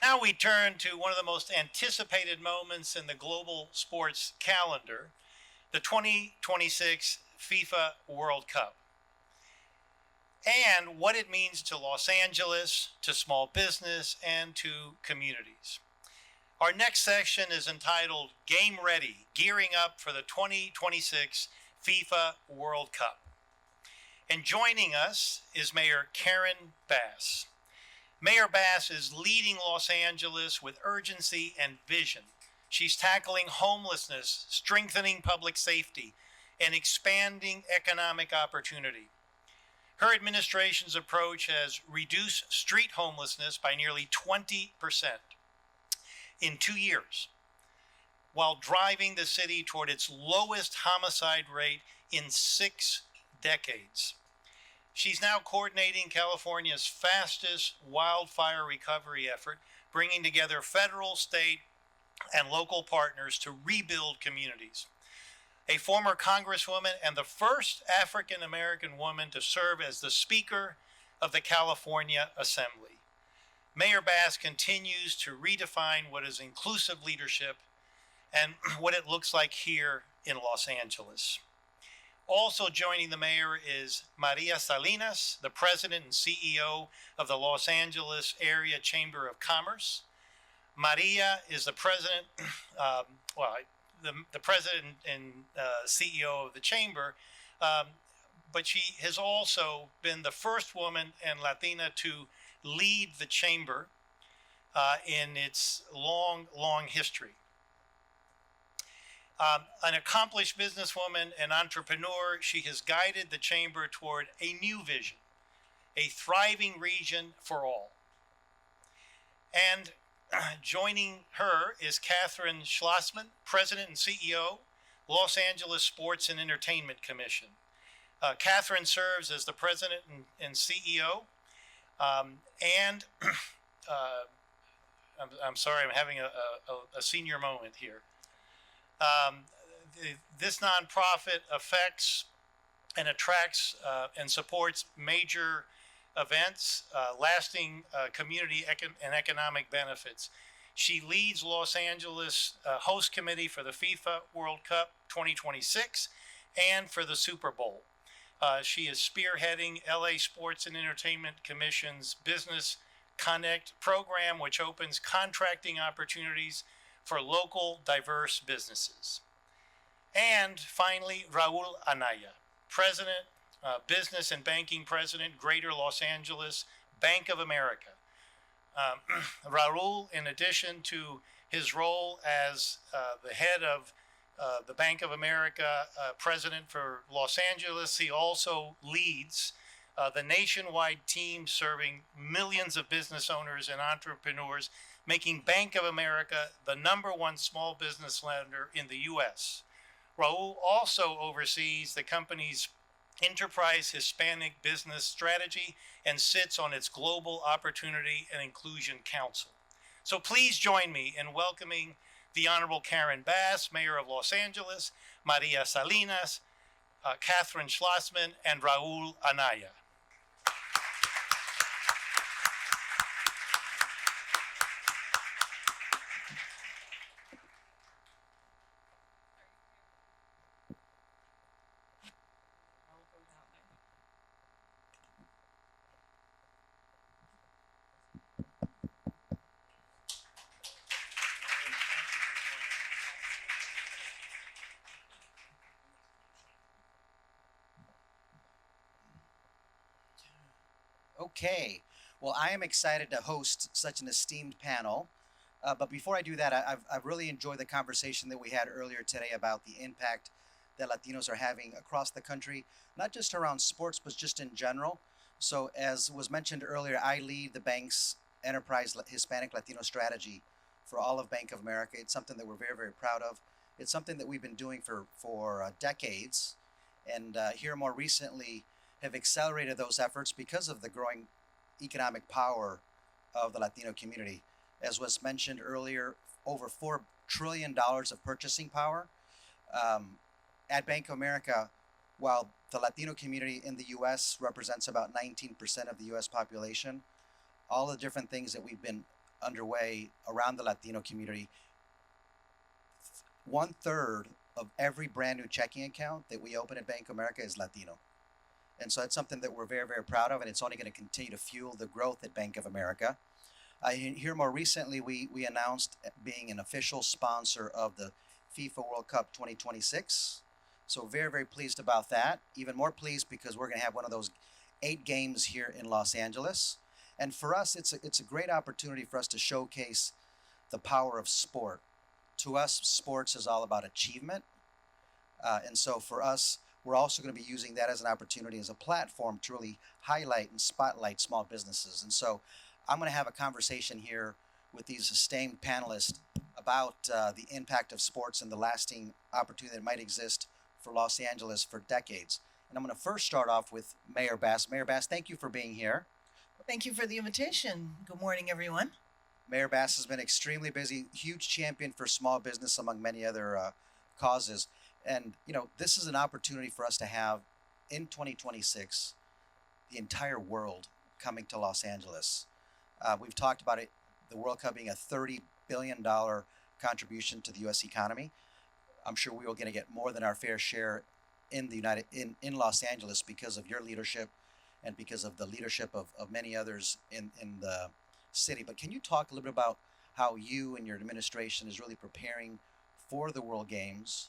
Now we turn to one of the most anticipated moments in the global sports calendar, the 2026 FIFA World Cup, and what it means to Los Angeles, to small business, and to communities. Our next section is entitled Game Ready, Gearing Up for the 2026 FIFA World Cup. And joining us is Mayor Karen Bass. Mayor Bass is leading Los Angeles with urgency and vision. She's tackling homelessness, strengthening public safety, and expanding economic opportunity. Her administration's approach has reduced street homelessness by nearly 20% in 2 years, while driving the city toward its lowest homicide rate in 6 decades. She's now coordinating California's fastest wildfire recovery effort, bringing together federal, state, and local partners to rebuild communities. A former Congresswoman and the first African American woman to serve as the Speaker of the California Assembly. Mayor Bass continues to redefine what is inclusive leadership and what it looks like here in Los Angeles. Also joining the mayor is Maria Salinas, the president and CEO of the Los Angeles Area Chamber of Commerce. Maria is the president, well, the president and CEO of the chamber, but she has also been the first woman and Latina to lead the chamber in its long history. An accomplished businesswoman and entrepreneur, she has guided the chamber toward a new vision, a thriving region for all. And joining her is Catherine Schlossman, President and CEO, Los Angeles Sports and Entertainment Commission. Catherine serves as the President and CEO, and I'm sorry, I'm having a senior moment here. This nonprofit affects and attracts and supports major events, lasting community and economic benefits. She leads Los Angeles host committee for the FIFA World Cup 2026 and for the Super Bowl. She is spearheading LA Sports and Entertainment Commission's Business Connect program, which opens contracting opportunities for local diverse businesses. And finally, Raul Anaya, President, Business and Banking President, Greater Los Angeles, Bank of America. Raul, in addition to his role as the head of the Bank of America president for Los Angeles, he also leads the nationwide team serving millions of business owners and entrepreneurs, making Bank of America the #1 small business lender in the U.S. Raul also oversees the company's enterprise Hispanic business strategy and sits on its Global Opportunity and Inclusion Council. So please join me in welcoming the Honorable Karen Bass, Mayor of Los Angeles, Maria Salinas, Catherine Schlossman, and Raul Anaya. Okay. Well, I am excited to host such an esteemed panel. But before I do that, I've really enjoyed the conversation that we had earlier today about the impact that Latinos are having across the country, not just around sports, but just in general. So, as was mentioned earlier, I lead the bank's enterprise Hispanic Latino strategy for all of Bank of America. It's something that we're very proud of. It's something that we've been doing for decades, and here more recently have accelerated those efforts because of the growing economic power of the Latino community. As was mentioned earlier, over $4 trillion of purchasing power. At Bank of America, while the Latino community in the US represents about 19% of the US population, all the different things that we've been underway around the Latino community. 1/3 of every brand new checking account that we open at Bank of America is Latino. And so that's something that we're very, very proud of, and it's only going to continue to fuel the growth at Bank of America. Here more recently, we announced being an official sponsor of the FIFA World Cup 2026. So very, very pleased about that. Even more pleased because we're going to have one of those 8 games here in Los Angeles. And for us, it's a great opportunity for us to showcase the power of sport. To us, sports is all about achievement. And so for us, we're also going to be using that as an opportunity, as a platform to really highlight and spotlight small businesses. And so I'm going to have a conversation here with these esteemed panelists about the impact of sports and the lasting opportunity that might exist for Los Angeles for decades. And I'm going to first start off with Mayor Bass. Mayor Bass, thank you for being here. Thank you for the invitation. Good morning, everyone. Mayor Bass has been extremely busy, huge champion for small business among many other causes. And, you know, this is an opportunity for us to have in 2026 the entire world coming to Los Angeles. We've talked about it, the World Cup being a $30 billion contribution to the U.S. economy. I'm sure we are going to get more than our fair share in the in Los Angeles because of your leadership and because of the leadership of many others in the city. But can you talk a little bit about how you and your administration is really preparing for the World Games,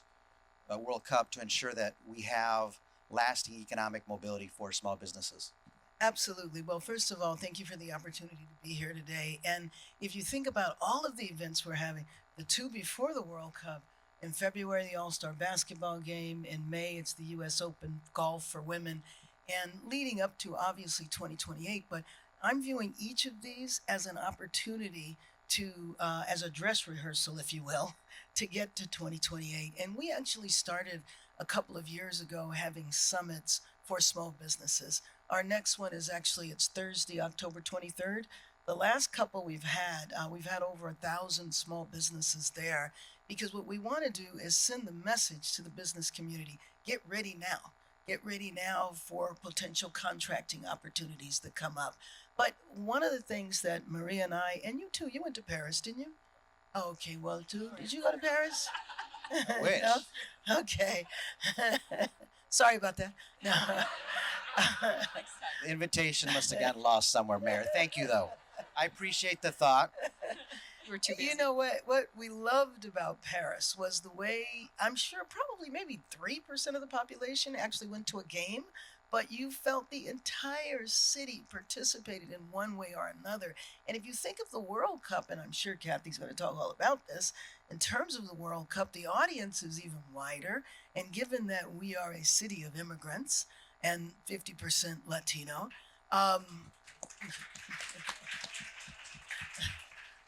World Cup, to ensure that we have lasting economic mobility for small businesses? Absolutely. Well, first of all, thank you for the opportunity to be here today. And if you think about all of the events we're having, the 2 before the World Cup, in February, the All-Star basketball game. In May, it's the U.S. Open golf for women. And leading up to, obviously, 2028. But I'm viewing each of these as an opportunity to, as a dress rehearsal, if you will, to get to 2028. And we actually started a couple of years ago having summits for small businesses. Our next one is actually, it's Thursday, October 23rd. The last couple we've had over 1,000 small businesses there, because what we want to do is send the message to the business community: get ready now. Get ready now for potential contracting opportunities that come up. But one of the things that Maria and I, and you too, you went to Paris, didn't you? Oh, okay, well, too. Did you go to Paris? I wish. No? Okay. Sorry about that. No. The invitation must have gotten lost somewhere, Mayor. Thank you, though. I appreciate the thought. We're too busy. You know what we loved about Paris was the way, I'm sure probably maybe 3% of the population actually went to a game, but you felt the entire city participated in one way or another. And if you think of the World Cup, and I'm sure Kathy's going to talk all about this, in terms of the World Cup, the audience is even wider. And given that we are a city of immigrants and 50% Latino,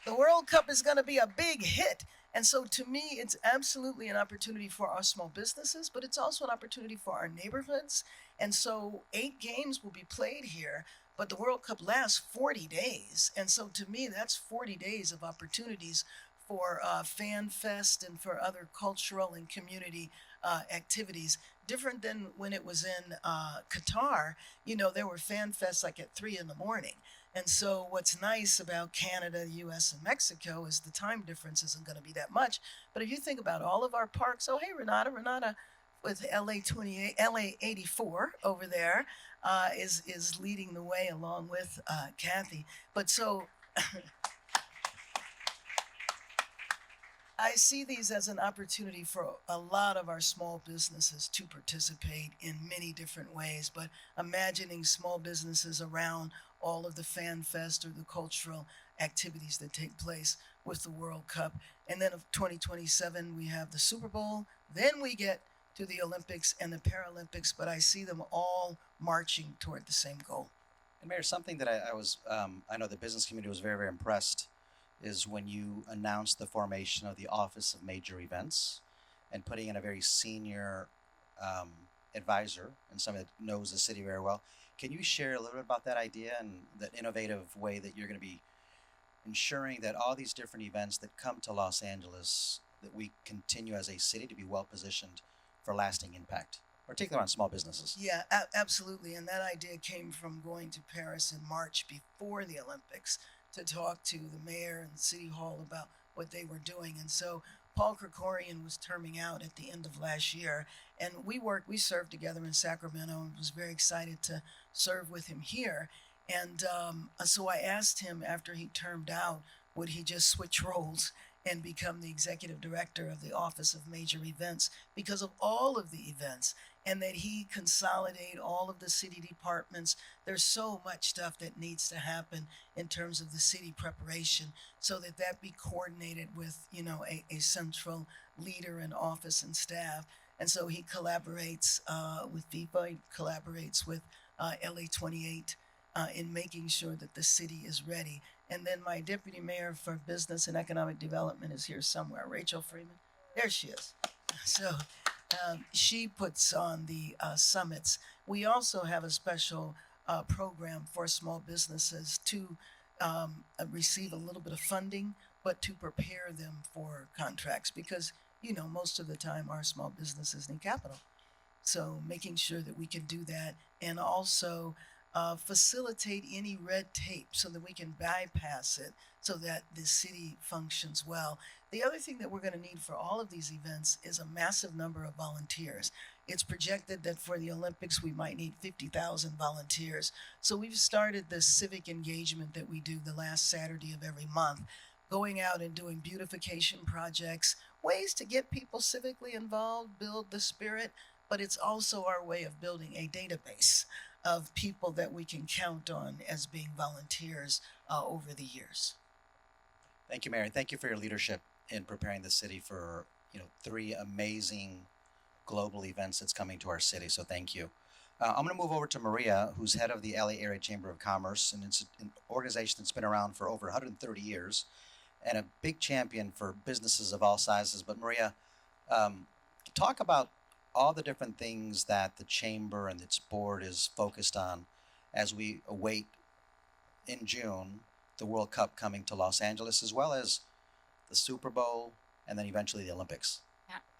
the World Cup is going to be a big hit. And so to me, it's absolutely an opportunity for our small businesses, but it's also an opportunity for our neighborhoods. And so 8 games will be played here, but the World Cup lasts 40 days. And so to me, that's 40 days of opportunities for Fan Fest and for other cultural and community activities. Different than when it was in Qatar. You know, there were Fan Fests like at 3 in the morning. And so what's nice about Canada, the U.S., and Mexico is the time difference isn't going to be that much. But if you think about all of our parks, oh, hey, Renata with LA 84 over there is leading the way along with Kathy. But so I see these as an opportunity for a lot of our small businesses to participate in many different ways. But imagining small businesses around all of the Fan Fest or the cultural activities that take place with the World Cup. And then of 2027, we have the Super Bowl. Then we get to the Olympics and the Paralympics, but I see them all marching toward the same goal. And Mayor, something that I know the business community was very, very impressed is when you announced the formation of the Office of Major Events and putting in a very senior advisor and someone that knows the city very well. Can you share a little bit about that idea and that innovative way that you're going to be ensuring that all these different events that come to Los Angeles, that we continue as a city to be well positioned for lasting impact, particularly on small businesses? Yeah, absolutely. And that idea came from going to Paris in March before the Olympics to talk to the mayor and City Hall about what they were doing. And so Paul Krikorian was terming out at the end of last year, and we served together in Sacramento, and was very excited to serve with him here. And so I asked him after he termed out, would he just switch roles and become the executive director of the Office of Major Events because of all of the events, and that he consolidate all of the city departments. There's so much stuff that needs to happen in terms of the city preparation, so that that be coordinated with, you know, a central leader in office and staff. And so he collaborates with FIFA, he collaborates with LA 28 in making sure that the city is ready. And then my deputy mayor for business and economic development is here somewhere, Rachel Freeman. There she is. So she puts on the summits. We also have a special program for small businesses to receive a little bit of funding, but to prepare them for contracts, because, you know, most of the time our small businesses need capital. So making sure that we can do that, and also facilitate any red tape so that we can bypass it, so that the city functions well. The other thing that we're going to need for all of these events is a massive number of volunteers. It's projected that for the Olympics we might need 50,000 volunteers. So we've started this civic engagement that we do the last Saturday of every month, going out and doing beautification projects, ways to get people civically involved, build the spirit, but it's also our way of building a database of people that we can count on as being volunteers over the years. Thank you, Mary. Thank you for your leadership in preparing the city for, you know, 3 amazing global events that's coming to our city. So thank you. I'm going to move over to Maria, who's head of the LA Area Chamber of Commerce, and it's an organization that's been around for over 130 years and a big champion for businesses of all sizes. But Maria, talk about all the different things that the chamber and its board is focused on as we await in June the World Cup coming to Los Angeles, as well as the Super Bowl and then eventually the Olympics.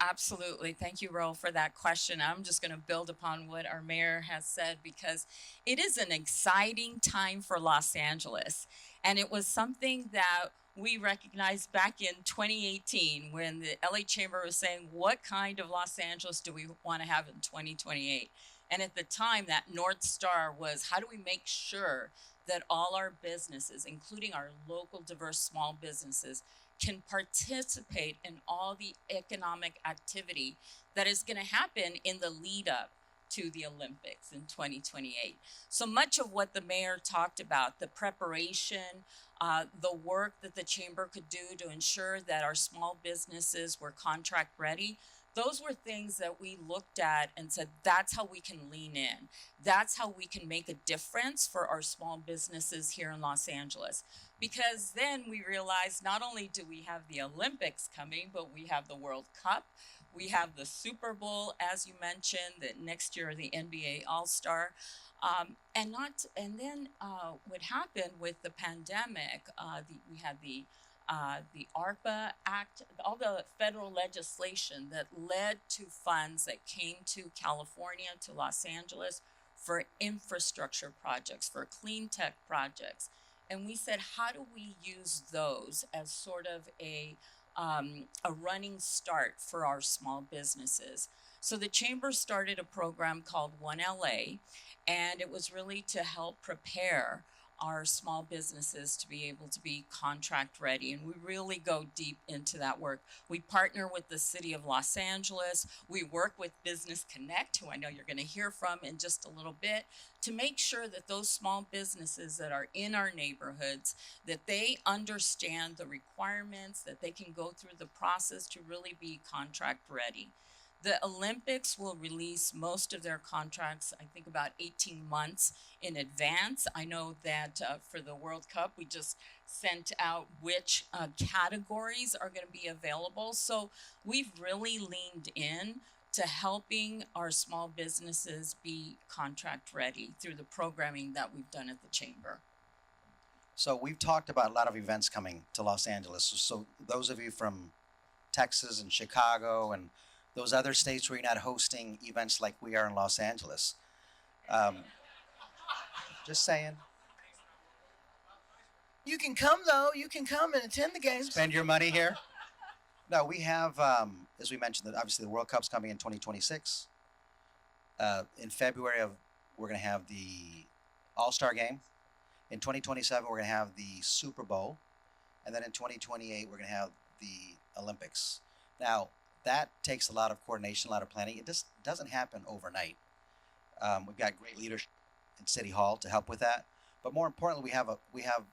Absolutely. Thank you, Ro, for that question. I'm just going to build upon what our mayor has said, because it is an exciting time for Los Angeles. And it was something that we recognized back in 2018 when the LA Chamber was saying, what kind of Los Angeles do we want to have in 2028? And at the time, that North Star was, how do we make sure that all our businesses, including our local diverse small businesses, can participate in all the economic activity that is going to happen in the lead up to the Olympics in 2028. So much of what the mayor talked about, the preparation, the work that the chamber could do to ensure that our small businesses were contract ready, those were things that we looked at and said, that's how we can lean in. That's how we can make a difference for our small businesses here in Los Angeles. Because then we realized not only do we have the Olympics coming, but we have the World Cup. We have the Super Bowl, as you mentioned, that next year the NBA All-Star. And then what happened with the pandemic, we had the ARPA Act, all the federal legislation that led to funds that came to California, to Los Angeles, for infrastructure projects, for clean tech projects. And we said, how do we use those as sort of a running start for our small businesses? So the chamber started a program called One LA, and it was really to help prepare our small businesses to be able to be contract ready. And we really go deep into that work. We partner with the city of Los Angeles. We work with Business Connect, who I know you're going to hear from in just a little bit, to make sure that those small businesses that are in our neighborhoods, that they understand the requirements, that they can go through the process to really be contract ready. The Olympics will release most of their contracts, I think, about 18 months in advance. I know that for the World Cup, we just sent out which categories are going to be available. So we've really leaned in to helping our small businesses be contract ready through the programming that we've done at the chamber. So we've talked about a lot of events coming to Los Angeles. So those of you from Texas and Chicago and those other states where you're not hosting events like we are in Los Angeles. Just saying. You can come though. You can come and attend the games. Spend your money here. No, we have, as we mentioned, that obviously the World Cup's coming in 2026. In February we're going to have the All-Star Game. In 2027, we're going to have the Super Bowl. And then in 2028, we're going to have the Olympics. Now, that takes a lot of coordination, a lot of planning. It just doesn't happen overnight. We've got great leadership in City Hall to help with that. But more importantly, we have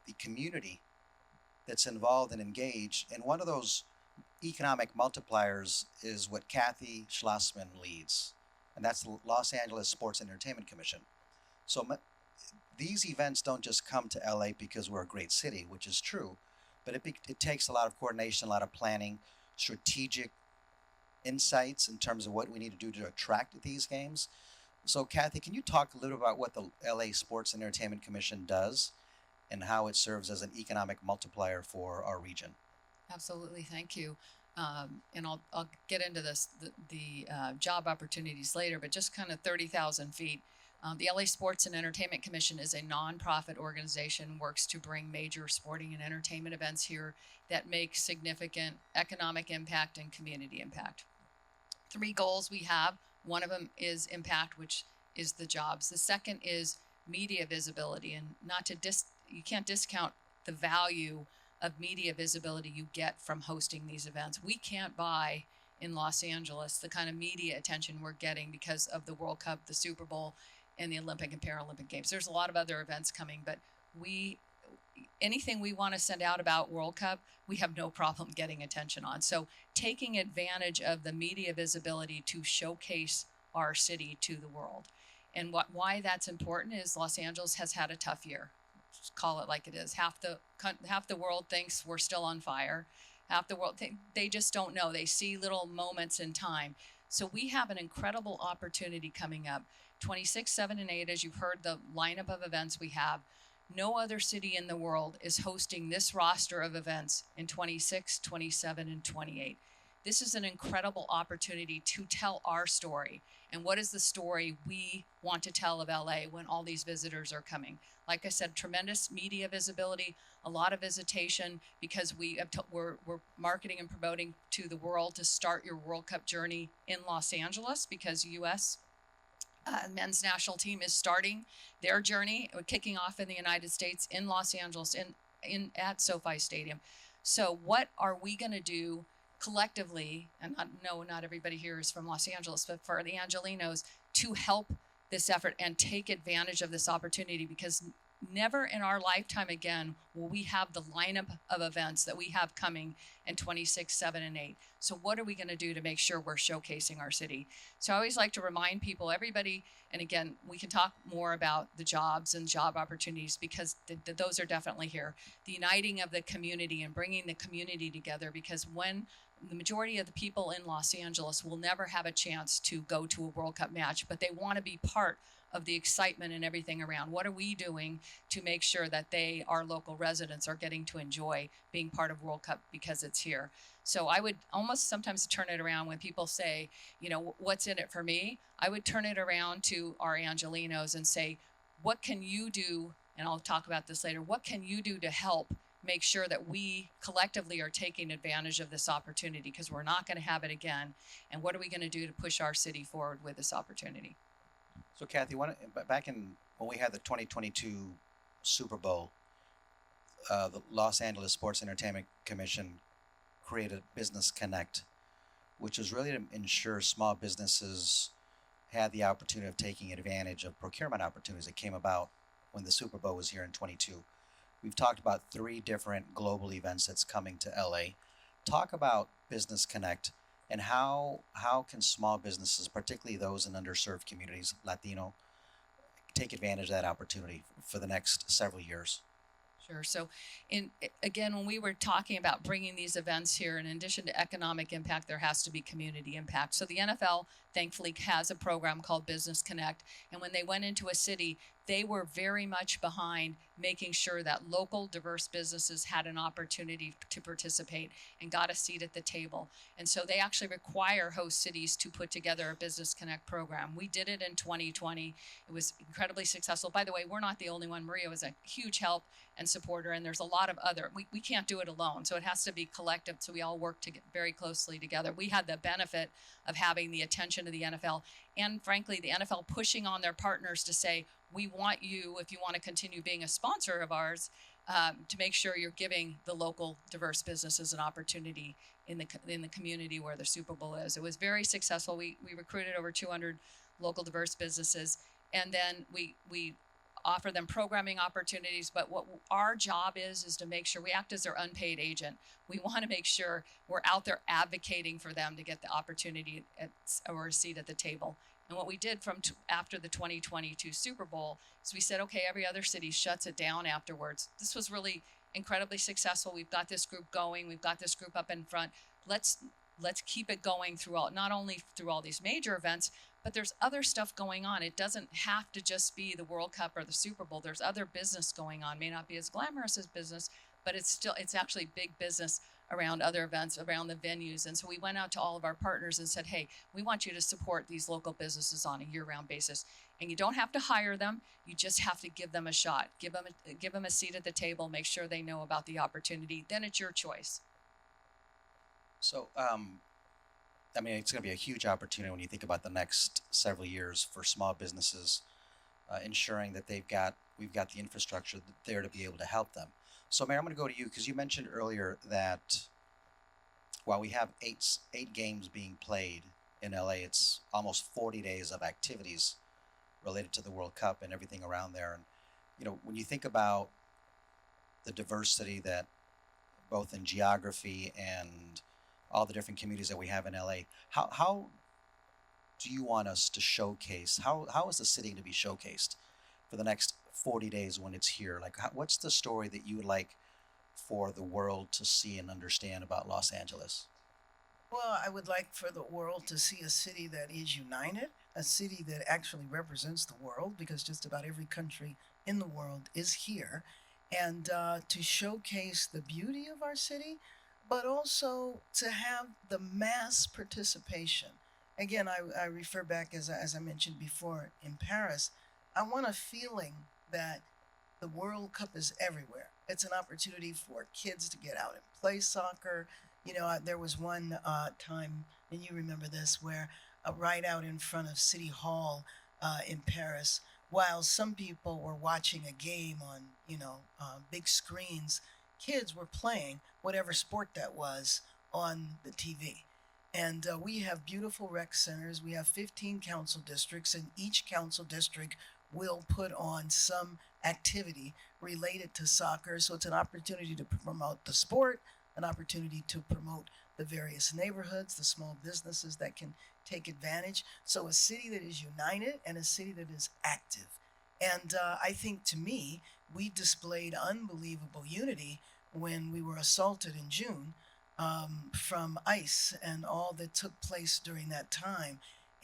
the community that's involved and engaged. And one of those economic multipliers is what Kathy Schlossman leads, and that's the Los Angeles Sports and Entertainment Commission. So these events don't just come to LA because we're a great city, which is true, but it takes a lot of coordination, a lot of planning, strategic insights in terms of what we need to do to attract these games. So Kathy, can you talk a little about what the LA Sports and Entertainment Commission does and how it serves as an economic multiplier for our region? Absolutely, thank you. And I'll get into the job opportunities later, but just kind of 30,000 feet. The LA Sports and Entertainment Commission is a nonprofit organization, works to bring major sporting and entertainment events here that make significant economic impact and community impact. 3 goals we have. One of them is impact, which is the jobs. The second is media visibility, and you can't discount the value of media visibility you get from hosting these events. We can't buy in Los Angeles the kind of media attention we're getting because of the World Cup, the Super Bowl, and the Olympic and Paralympic Games. There's a lot of other events coming, but anything we want to send out about World Cup, we have no problem getting attention on. So taking advantage of the media visibility to showcase our city to the world. And why that's important is Los Angeles has had a tough year. Just call it like it is. Half the world thinks we're still on fire. Half the world they just don't know. They see little moments in time. So we have an incredible opportunity coming up. 26, 7, and 8, as you've heard the lineup of events we have. No other city in the world is hosting this roster of events in 26, 27, and 28. This is an incredible opportunity to tell our story. And what is the story we want to tell of LA when all these visitors are coming? Like I said, tremendous media visibility, a lot of visitation because we're marketing and promoting to the world to start your World Cup journey in Los Angeles because U.S. Men's national team is starting their journey, kicking off in the United States in Los Angeles at SoFi Stadium. So what are we going to do collectively, and not everybody here is from Los Angeles, but for the Angelinos to help this effort and take advantage of this opportunity, because never in our lifetime again will we have the lineup of events that we have coming in 26, 7, and 8. So what are we going to do to make sure we're showcasing our city? So I always like to remind people, everybody, and again, we can talk more about the jobs and job opportunities because those are definitely here. The uniting of the community and bringing the community together, because when the majority of the people in Los Angeles will never have a chance to go to a World Cup match, but they want to be part of the excitement and everything around. What are we doing to make sure that our local residents are getting to enjoy being part of World Cup because it's here? So I would almost sometimes turn it around when people say, what's in it for me? I would turn it around to our Angelinos and say, what can you do? And I'll talk about this later. What can you do to help make sure that we collectively are taking advantage of this opportunity, because we're not going to have it again? And what are we going to do to push our city forward with this opportunity? So Kathy, back when we had the 2022 Super Bowl, the Los Angeles Sports Entertainment Commission created Business Connect, which was really to ensure small businesses had the opportunity of taking advantage of procurement opportunities that came about when the Super Bowl was here in 22. We've talked about 3 different global events that's coming to LA. Talk about Business Connect and how can small businesses, particularly those in underserved communities, Latino, take advantage of that opportunity for the next several years? Sure. So, again, when we were talking about bringing these events here, in addition to economic impact, there has to be community impact. So the NFL, thankfully, has a program called Business Connect. And when they went into a city, they were very much behind making sure that local diverse businesses had an opportunity to participate and got a seat at the table. And so they actually require host cities to put together a Business Connect program. We did it in 2020. It was incredibly successful. By the way, we're not the only one. Maria was a huge help and supporter, and there's a lot of other, we can't do it alone. So it has to be collective. So we all work very closely together. We had the benefit of having the attention of the NFL and frankly, the NFL pushing on their partners to say, we want you, if you want to continue being a sponsor of ours, to make sure you're giving the local diverse businesses an opportunity in the community where the Super Bowl is. It was very successful. We recruited over 200 local diverse businesses, and then we offer them programming opportunities. But what our job is to make sure we act as their unpaid agent. We want to make sure we're out there advocating for them to get the opportunity or a seat at the table. And what we did from after the 2022 Super Bowl is we said, okay, every other city shuts it down afterwards. This was really incredibly successful. We've got this group going. We've got this group up in front. Let's keep it going not only through all these major events, but there's other stuff going on. It doesn't have to just be the World Cup or the Super Bowl. There's other business going on. May not be as glamorous as business, but it's actually big business around other events, around the venues. And so we went out to all of our partners and said, hey, we want you to support these local businesses on a year-round basis. And you don't have to hire them. You just have to give them a shot. Give them a seat at the table. Make sure they know about the opportunity. Then it's your choice. So, I mean, it's going to be a huge opportunity when you think about the next several years for small businesses, ensuring that we've got the infrastructure there to be able to help them. So, Mayor, I'm going to go to you because you mentioned earlier that while we have eight games being played in LA, it's almost 40 days of activities related to the World Cup and everything around there. And when you think about the diversity that both in geography and all the different communities that we have in LA, how do you want us to showcase? How is the city to be showcased for the next 40 days when it's here? Like, what's the story that you would like for the world to see and understand about Los Angeles? Well, I would like for the world to see a city that is united, a city that actually represents the world, because just about every country in the world is here, and to showcase the beauty of our city, but also to have the mass participation. Again, I refer back, as I mentioned before, in Paris, I want a feeling that the World Cup is everywhere. It's an opportunity for kids to get out and play soccer. There was one time, and you remember this, where right out in front of City Hall in Paris, while some people were watching a game on, big screens, kids were playing whatever sport that was on the TV. And we have beautiful rec centers. We have 15 council districts, and each council district will put on some activity related to soccer. So it's an opportunity to promote the sport, an opportunity to promote the various neighborhoods, the small businesses that can take advantage. So a city that is united and a city that is active. And I think, to me, we displayed unbelievable unity when we were assaulted in June from ICE and all that took place during that time.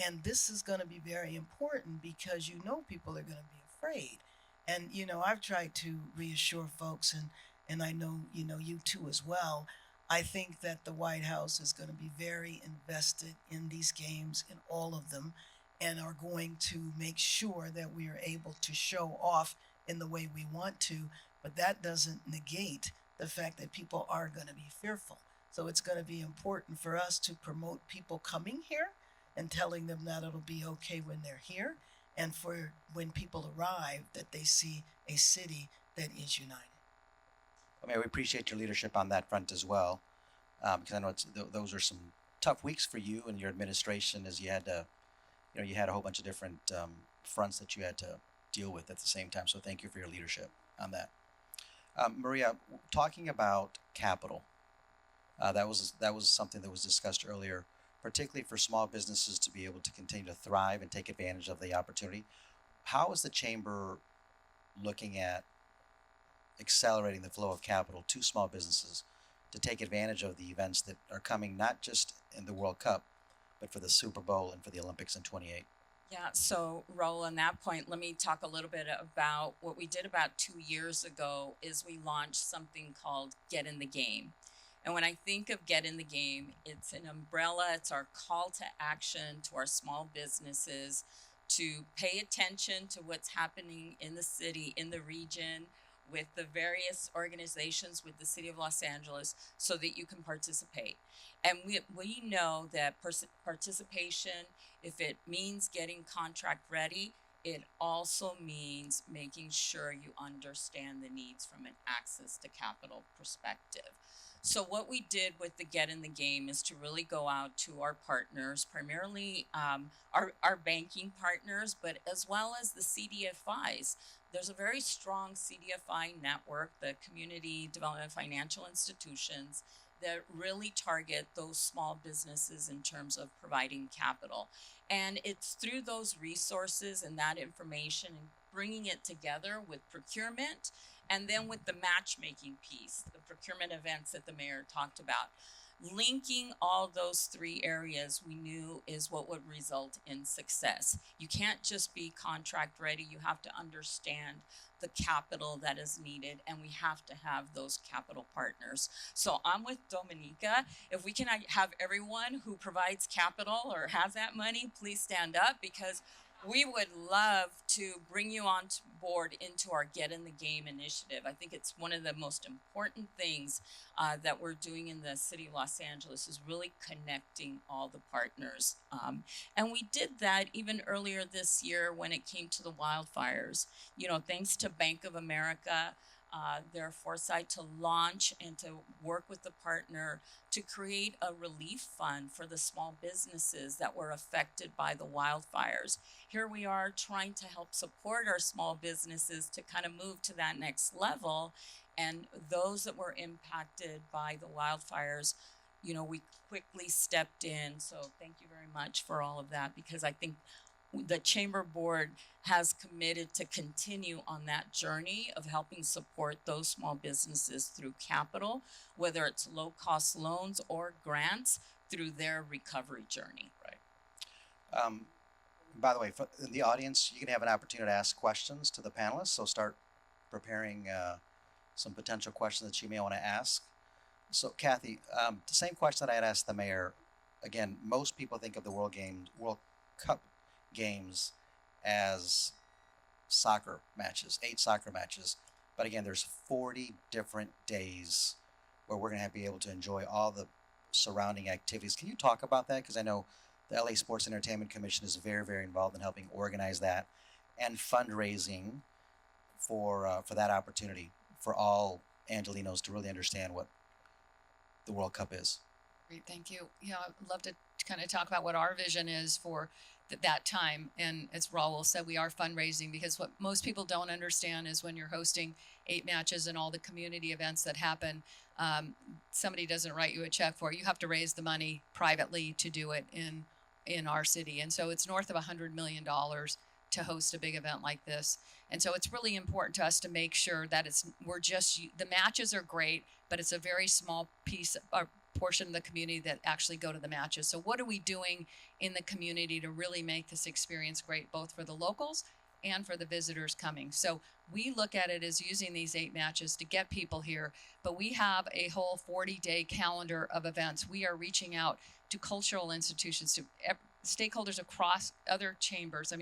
And this is going to be very important because people are going to be afraid. And I've tried to reassure folks, and I know you too as well. I think that the White House is going to be very invested in these games, in all of them, and are going to make sure that we are able to show off in the way we want to. But that doesn't negate the fact that people are going to be fearful. So it's going to be important for us to promote people coming here and telling them that it'll be okay when they're here, and for when people arrive, that they see a city that is united. I mean, we appreciate your leadership on that front as well, because I know those are some tough weeks for you and your administration, as you had to, you had a whole bunch of different fronts that you had to deal with at the same time. So thank you for your leadership on that. Maria, talking about capital, that was something that was discussed earlier, particularly for small businesses to be able to continue to thrive and take advantage of the opportunity. How is the chamber looking at accelerating the flow of capital to small businesses to take advantage of the events that are coming, not just in the World Cup, but for the Super Bowl and for the Olympics in 28? Yeah, so Raul, on that point, let me talk a little bit about what we did about 2 years ago is we launched something called Get in the Game. And when I think of Get in the Game, it's an umbrella, it's our call to action to our small businesses to pay attention to what's happening in the city, in the region, with the various organizations with the city of Los Angeles so that you can participate. And we know that participation, if it means getting contract ready, it also means making sure you understand the needs from an access to capital perspective. So what we did with the Get in the Game is to really go out to our partners, primarily our banking partners, but as well as the CDFIs. There's a very strong CDFI network, the Community Development Financial Institutions, that really target those small businesses in terms of providing capital. And it's through those resources and that information and bringing it together with procurement and then with the matchmaking piece, the procurement events that the mayor talked about. Linking all those three areas we knew is what would result in success. You can't just be contract ready, you have to understand the capital that is needed, and we have to have those capital partners. So I'm with Dominica. If we can have everyone who provides capital or has that money, please stand up, because we would love to bring you on board into our Get in the Game initiative. I think it's one of the most important things that we're doing in the city of Los Angeles is really connecting all the partners. And we did that even earlier this year when it came to the wildfires. You know, thanks to Bank of America, their foresight to launch and to work with the partner to create a relief fund for the small businesses that were affected by the wildfires. Here we are trying to help support our small businesses to kind of move to that next level. And those that were impacted by the wildfires, you know, we quickly stepped in. So thank you very much for all of that, because I think the Chamber Board has committed to continue on that journey of helping support those small businesses through capital, whether it's low-cost loans or grants through their recovery journey. By the way, for in the audience, you can have an opportunity to ask questions to the panelists. So start preparing some potential questions that you may want to ask. So, Kathy, the same question that I had asked the mayor. Again, most people think of the World Cup games as soccer matches, 8 soccer matches. But again, there's 40 different days where we're going to be able to enjoy all the surrounding activities. Can you talk about that? Because I know the LA Sports Entertainment Commission is very, very involved in helping organize that and fundraising for that opportunity for all Angelinos to really understand what the World Cup is. Great, thank you. Yeah, I'd love to kind of talk about what our vision is for that time. And as Raul said, we are fundraising, because what most people don't understand is when you're hosting 8 matches and all the community events that happen, somebody doesn't write you a check for it. You have to raise the money privately to do it in our city. And so it's north of $100 million to host a big event like this. And so it's really important to us to make sure that the matches are great, but it's a very small piece or portion of the community that actually go to the matches. So what are we doing in the community to really make this experience great, both for the locals and for the visitors coming? So we look at it as using these 8 matches to get people here, but we have a whole 40-day calendar of events. We are reaching out to cultural institutions, to stakeholders across other chambers.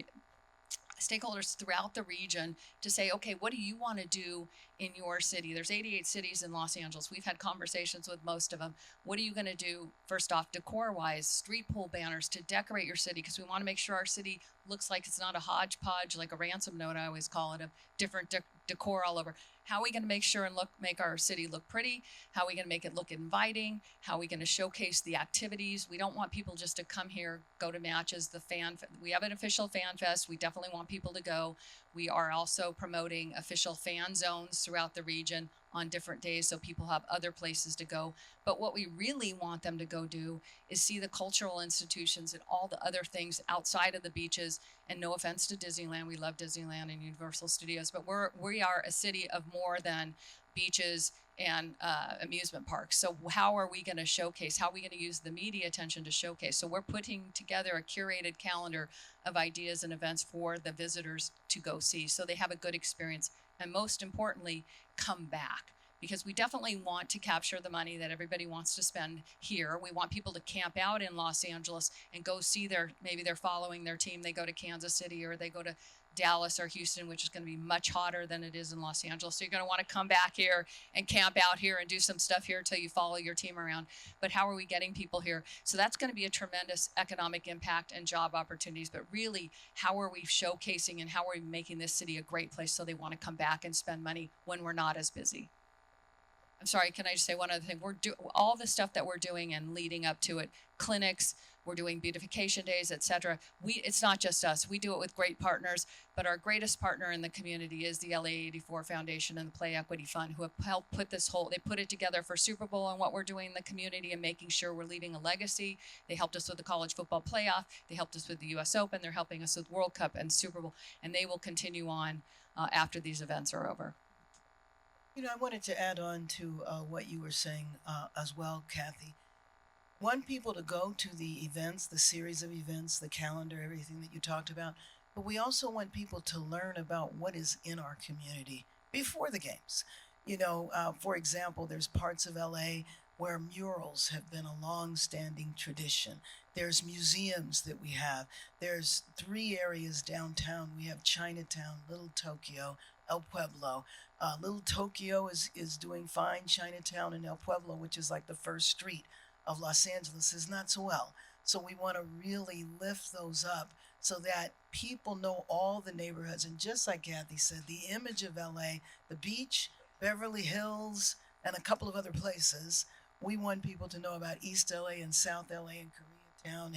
Stakeholders throughout the region to say, okay, what do you want to do in your city? There's 88 cities in Los Angeles. We've had conversations with most of them. What are you going to do, first off, decor-wise, street pole banners to decorate your city? Because we want to make sure our city looks like it's not a hodgepodge, like a ransom note, I always call it, of different decor all over. How are we going to make sure and make our city look pretty? How are we going to make it look inviting? How are we going to showcase the activities? We don't want people just to come here, go to matches. We have an official fan fest. We definitely want people to go. We are also promoting official fan zones throughout the region on different days, so people have other places to go. But what we really want them to go do is see the cultural institutions and all the other things outside of the beaches. And no offense to Disneyland, we love Disneyland and Universal Studios, but we are a city of more than beaches and amusement parks. So how are we going to showcase? How are we going to use the media attention to showcase? So we're putting together a curated calendar of ideas and events for the visitors to go see, so they have a good experience, and most importantly, come back. Because we definitely want to capture the money that everybody wants to spend here. We want people to camp out in Los Angeles and go see maybe they're following their team. They go to Kansas City or they go to Dallas or Houston, which is going to be much hotter than it is in Los Angeles. So you're going to want to come back here and camp out here and do some stuff here until you follow your team around. But how are we getting people here? So that's going to be a tremendous economic impact and job opportunities. But really, how are we showcasing and how are we making this city a great place so they want to come back and spend money when we're not as busy? I'm sorry, can I just say one other thing? All the stuff that we're doing and leading up to it, clinics, we're doing beautification days, etc. It's not just us. We do it with great partners, but our greatest partner in the community is the LA 84 Foundation and the Play Equity Fund, who have helped put they put it together for Super Bowl and what we're doing in the community and making sure we're leaving a legacy. They helped us with the college football playoff. They helped us with the US Open. They're helping us with World Cup and Super Bowl, and they will continue on after these events are over. You know, I wanted to add on to what you were saying as well, Kathy. Want people to go to the events, the series of events, the calendar, everything that you talked about, but we also want people to learn about what is in our community before the games. You know, for example, there's parts of LA where murals have been a long-standing tradition. There's museums that we have. There's 3 areas downtown. We have Chinatown, Little Tokyo, El Pueblo. Little Tokyo is doing fine. Chinatown and El Pueblo, which is like the first street of Los Angeles, is not so well. So we want to really lift those up so that people know all the neighborhoods. And just like Kathy said, the image of LA, the beach, Beverly Hills, and a couple of other places, we want people to know about East LA and South LA and Koreatown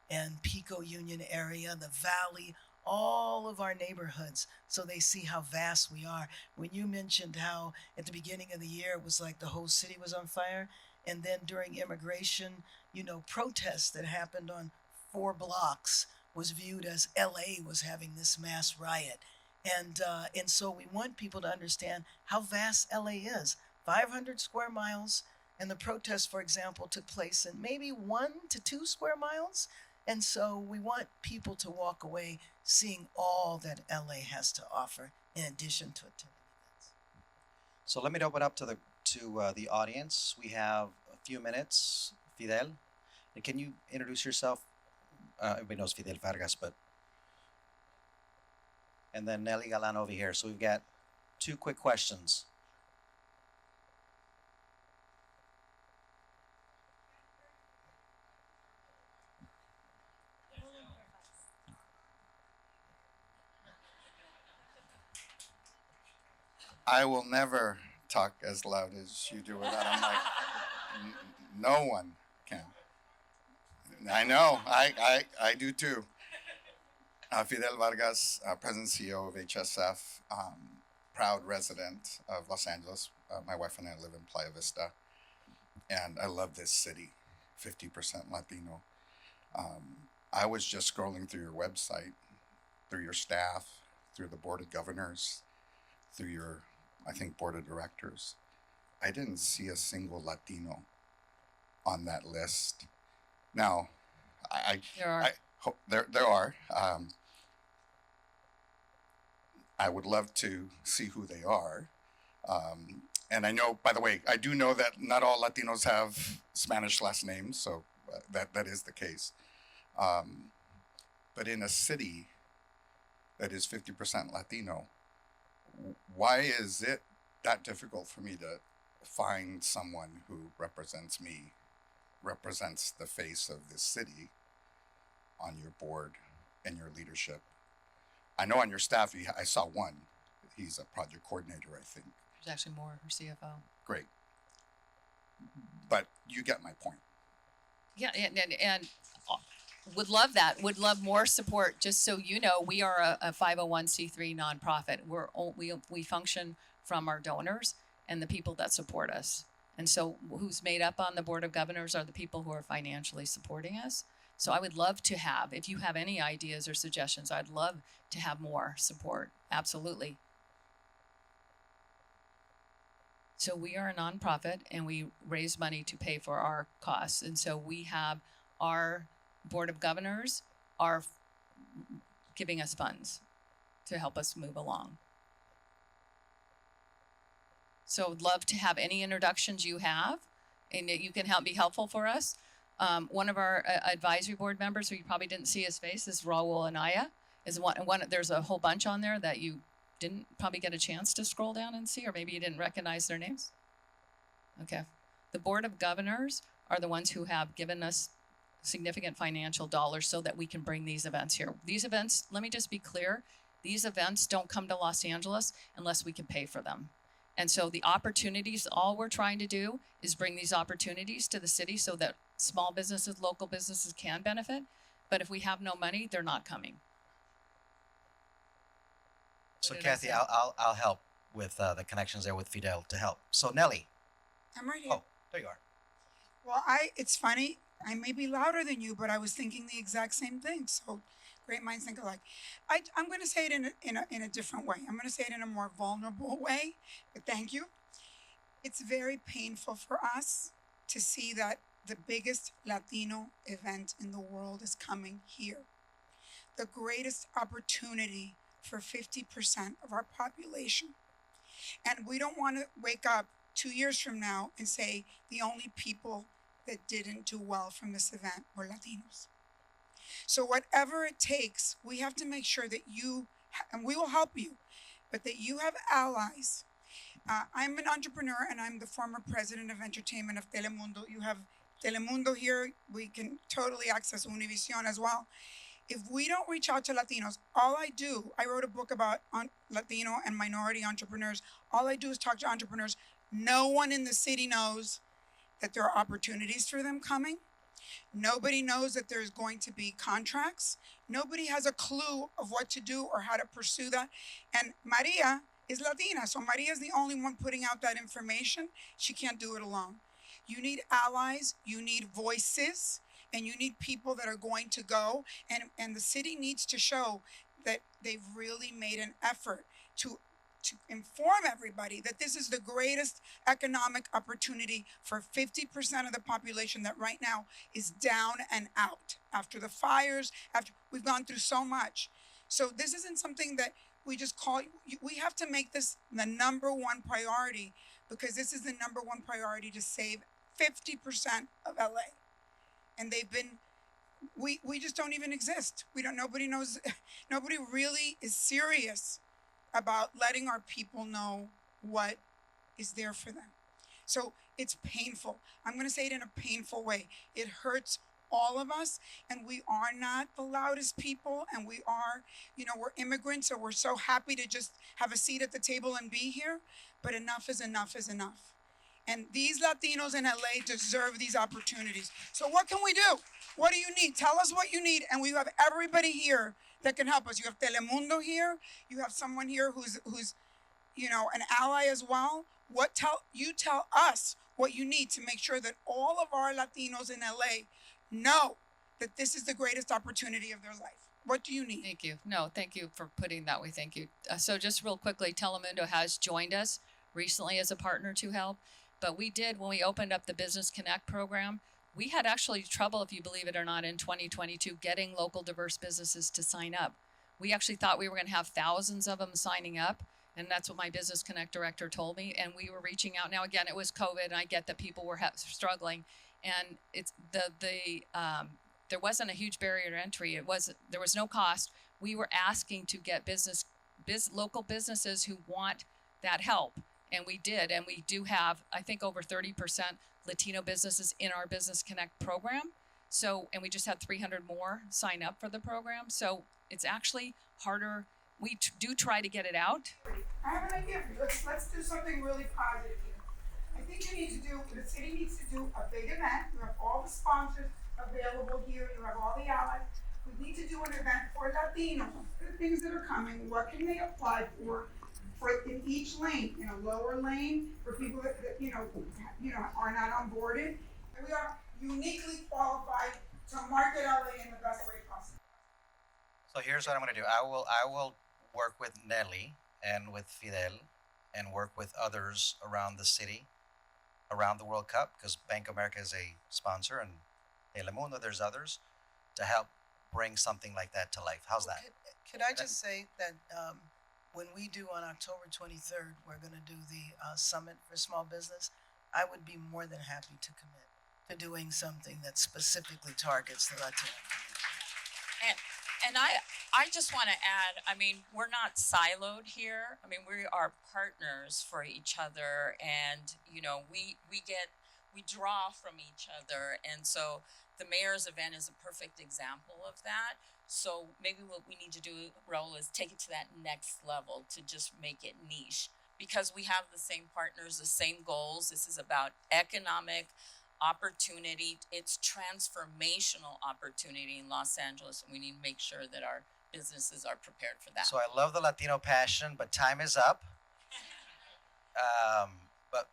and Pico Union area, the Valley, all of our neighborhoods, so they see how vast we are. When you mentioned how at the beginning of the year it was like the whole city was on fire, and then during immigration, you know, protests that happened on 4 blocks was viewed as LA was having this mass riot. And so we want people to understand how vast LA is. 500 square miles, and the protests, for example, took place in maybe 1 to 2 square miles. And so we want people to walk away seeing all that LA has to offer in addition to attending events. So let me open up to the audience. We have a few minutes. Fidel, can you introduce yourself? Everybody knows Fidel Vargas, but and then Nelly Galan over here. So we've got 2 quick questions. I will never talk as loud as you do with that. I'm like, no one can. I know, I do too. Fidel Vargas, President CEO of HSF, proud resident of Los Angeles. My wife and I live in Playa Vista, and I love this city, 50% Latino. I was just scrolling through your website, through your staff, through the Board of Governors, through your, I think, Board of Directors. I didn't see a single Latino on that list. Now, There are. I hope there are. I would love to see who they are. And I know, by the way, I do know that not all Latinos have Spanish last names, so that is the case. But in a city that is 50% Latino, why is it that difficult for me to find someone who represents me, represents the face of this city on your board and your leadership? I know on your staff, I saw one. He's a project coordinator, I think. There's actually more, her CFO. Great. But you get my point. Yeah, and would love that. Would love more support. Just so you know, we are a 501c3 nonprofit. We function from our donors and the people that support us. And so who's made up on the Board of Governors are the people who are financially supporting us. So I would love to have, if you have any ideas or suggestions, I'd love to have more support. Absolutely. So we are a nonprofit and we raise money to pay for our costs. And so we have our board of governors are giving us funds to help us move along. So would love to have any introductions you have and that you can be helpful for us. One of our advisory board members, who you probably didn't see his face, is Raul Anaya. Is one. There's a whole bunch on there that you didn't probably get a chance to scroll down and see, or maybe you didn't recognize their names. Okay. The board of governors are the ones who have given us significant financial dollars so that we can bring these events here. These events, let me just be clear, these events don't come to Los Angeles unless we can pay for them. And so the opportunities, all we're trying to do is bring these opportunities to the city so that small businesses, local businesses can benefit. But if we have no money, they're not coming. So What did I Kathy, say? I'll help with the connections there with Fidel to help. So Nelly, I'm right here. oh, there you are. Well, it's funny. I may be louder than you, but I was thinking the exact same thing. So, great minds think alike. I'm going to say it in a different way. I'm going to say it in a more vulnerable way. But thank you. It's very painful for us to see that the biggest Latino event in the world is coming here. The greatest opportunity for 50% of our population. And we don't want to wake up 2 years from now and say the only people that didn't do well from this event were Latinos. So whatever it takes, we have to make sure that you, and we will help you, but that you have allies. I'm an entrepreneur and I'm the former president of entertainment of Telemundo. You have Telemundo here. We can totally access Univision as well. If we don't reach out to Latinos, I wrote a book about Latino and minority entrepreneurs. All I do is talk to entrepreneurs. No one in the city knows that there are opportunities for them coming. Nobody knows that there's going to be contracts. Nobody has a clue of what to do or how to pursue that. And Maria is Latina, so Maria is the only one putting out that information. She can't do it alone. You need allies, you need voices, and you need people that are going to go. And the city needs to show that they've really made an effort to inform everybody that this is the greatest economic opportunity for 50% of the population that right now is down and out after the fires, after we've gone through so much. So this isn't something that we just we have to make this the number one priority, because this is the number one priority to save 50% of LA. And they've been, we just don't even exist. Nobody knows, nobody really is serious about letting our people know what is there for them. So it's painful. I'm going to say it in a painful way. It hurts all of us, and we are not the loudest people, and we are, we're immigrants, so we're so happy to just have a seat at the table and be here, but enough is enough is enough. And these Latinos in LA deserve these opportunities. So what can we do? What do you need? Tell us what you need, and we have everybody here that can help us. You have Telemundo here. You have someone here who's an ally as well. Tell us what you need to make sure that all of our Latinos in LA know that this is the greatest opportunity of their life. What do you need? Thank you. No, thank you for putting that way. Thank you. So just real quickly, Telemundo has joined us recently as a partner to help. But we did, when we opened up the Business Connect program, we had actually trouble, if you believe it or not, in 2022 getting local diverse businesses to sign up. We actually thought we were going to have thousands of them signing up, and that's what my Business Connect director told me. And we were reaching out. Now, again, it was COVID, and I get that people were struggling, and it's there wasn't a huge barrier to entry. There was no cost. We were asking to get local businesses who want that help. And we did, and we do have, I think, over 30% Latino businesses in our Business Connect program. So, and we just had 300 more sign up for the program. So it's actually harder. We do try to get it out. I have an idea for you. Let's do something really positive here. I think the city needs to do a big event. You have all the sponsors available here. You have all the allies. We need to do an event for Latinos. The things that are coming, what can they apply for in each lane, lower lane for people that are not onboarded. And we are uniquely qualified to market LA in the best way possible. So here's what I'm going to do. I will work with Nelly and with Fidel and work with others around the city, around the World Cup, because Bank of America is a sponsor, and Telemundo, there's others, to help bring something like that to life. How's that? Could I just say that when we do on October 23rd, we're going to do the summit for small business. I would be more than happy to commit to doing something that specifically targets the Latino community. And I just want to add, I mean, we're not siloed here. I mean, we are partners for each other, and we draw from each other, and so the mayor's event is a perfect example of that. So maybe what we need to do, Raul, is take it to that next level to just make it niche, because we have the same partners, the same goals. This is about economic opportunity. It's transformational opportunity in Los Angeles, and we need to make sure that our businesses are prepared for that. So I love the Latino passion, but time is up. But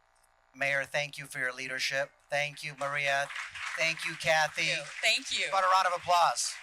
Mayor, thank you for your leadership. Thank you, Maria. Thank you, Kathy. Thank you. About a round of applause.